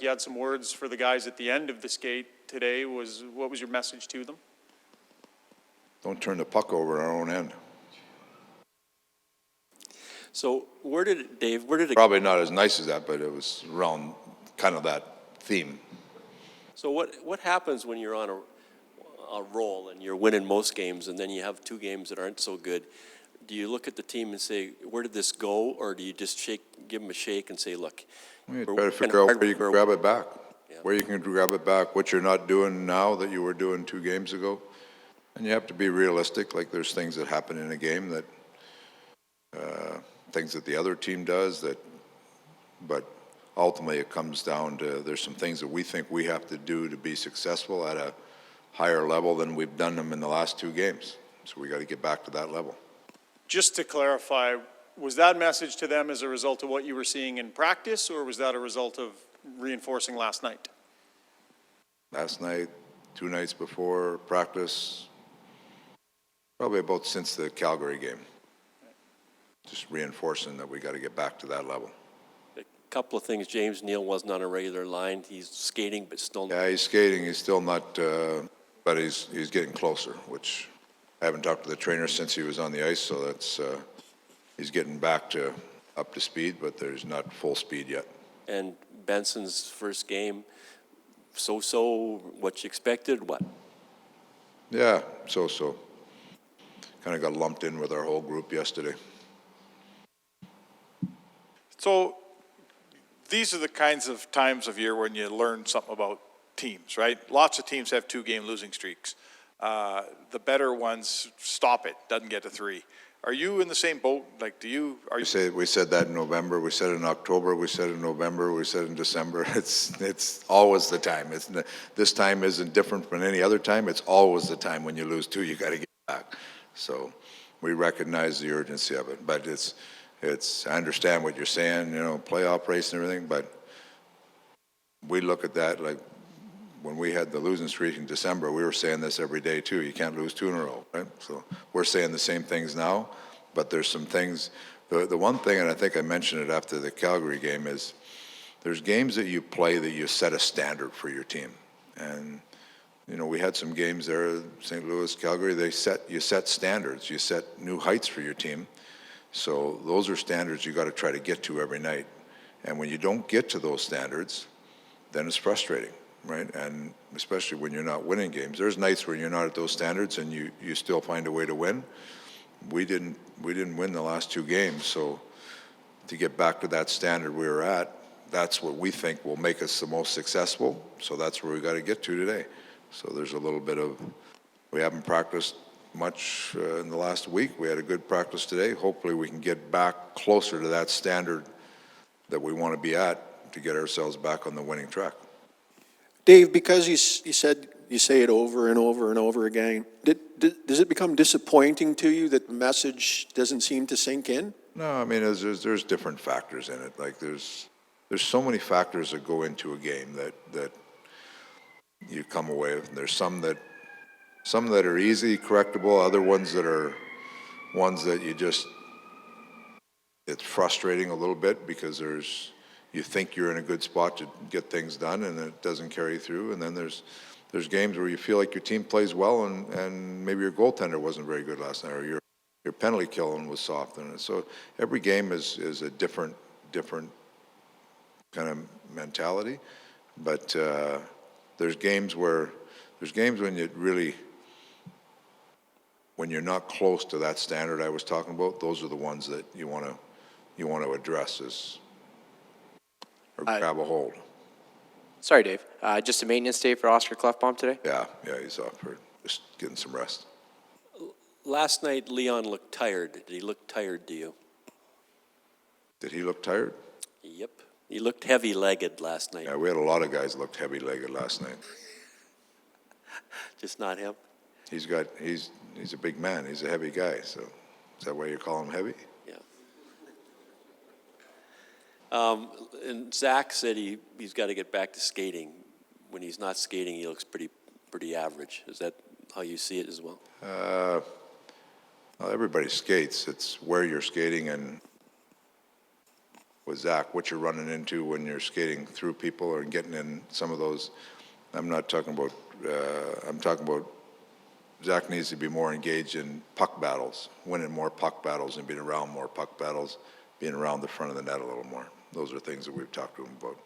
You had some words for the guys at the end of the skate today. What was your message to them? Don't turn the puck over on our own end. So where did it Probably not as nice as that, but it was around kind of that theme. So what happens when you're on a roll and you're winning most games and then you have two games that aren't so good? Do you look at the team and say, where did this go? Or do you just give them a shake and say, look, You try to figure out where you can grab it back. Yeah. Where you can grab it back, what you're not doing now that you were doing 2 games ago. And you have to be realistic, like there's things that happen in a game that, things that the other team does but ultimately it comes down to, there's some things that we think we have to do to be successful at a higher level than we've done them in the last 2 games. So we got to get back to that level. Just to clarify, was that message to them as a result of what you were seeing in practice, or was that a result of reinforcing last night? Last night, 2 nights before practice, probably about since the Calgary game. Just reinforcing that we got to get back to that level. A couple of things. James Neal wasn't on a regular line. He's skating, but still. Yeah, he's skating. He's still not, but he's getting closer, which I haven't talked to the trainer since he was on the ice, so that's, he's getting back up to speed, but there's not full speed yet. And Benson's first game, so what you expected, what? Yeah, so. Kind of got lumped in with our whole group yesterday. So these are the kinds of times of year when you learn something about teams, right? Lots of teams have 2-game losing streaks. The better ones stop it, doesn't get to 3. Are you in the same boat? Like, We said that in November. We said it in October. We said it in November. We said it in December. It's always the time. This time isn't different from any other time. It's always the time when you lose 2, you got to get back. So we recognize the urgency of it, but I understand what you're saying, playoff race and everything, but we look at that like when we had the losing streak in December, we were saying this every day too. You can't lose 2 in a row, right? So we're saying the same things now, but there's some things. The one thing, and I think I mentioned it after the Calgary game, is there's games that you play that you set a standard for your team. And we had some games there, St. Louis, Calgary, you set standards, you set new heights for your team. So those are standards you got to try to get to every night. And when you don't get to those standards, then it's frustrating, right? And especially when you're not winning games. There's nights when you're not at those standards and you still find a way to win. We didn't win the last 2 games, so to get back to that standard we were at, that's what we think will make us the most successful. So that's where we got to get to today. So there's a little bit of, we haven't practiced much in the last week. We had a good practice today. Hopefully we can get back closer to that standard that we want to be at to get ourselves back on the winning track. Dave, because you said you say it over and over and over again, does it become disappointing to you that the message doesn't seem to sink in? No, I mean, there's different factors in it. Like there's so many factors that go into a game that you come away with. There's some that are easy correctable, other ones that are ones that it's frustrating a little bit because you think you're in a good spot to get things done and it doesn't carry through. And then there's games where you feel like your team plays well and maybe your goaltender wasn't very good last night or your penalty killing was soft. And so every game is a different kind of mentality. But there's games when you're not close to that standard I was talking about, those are the ones that you want to address or grab a hold. Sorry, Dave. Just a maintenance day for Oscar Clefbaum today? Yeah, he's off for just getting some rest. Last night, Leon looked tired. Did he look tired to you? Did he look tired? Yep. He looked heavy-legged last night. Yeah, we had a lot of guys looked heavy-legged last night. Just not him? He's a big man. He's a heavy guy. So is that why you call him heavy? Yeah. And Zach said he's got to get back to skating. When he's not skating, he looks pretty average. Is that how you see it as well? Well, everybody skates. It's where you're skating and with Zach, what you're running into when you're skating through people or getting in some of those. I'm talking about Zach needs to be more engaged in puck battles, winning more puck battles and being around more puck battles, being around the front of the net a little more. Those are things that we've talked to him about.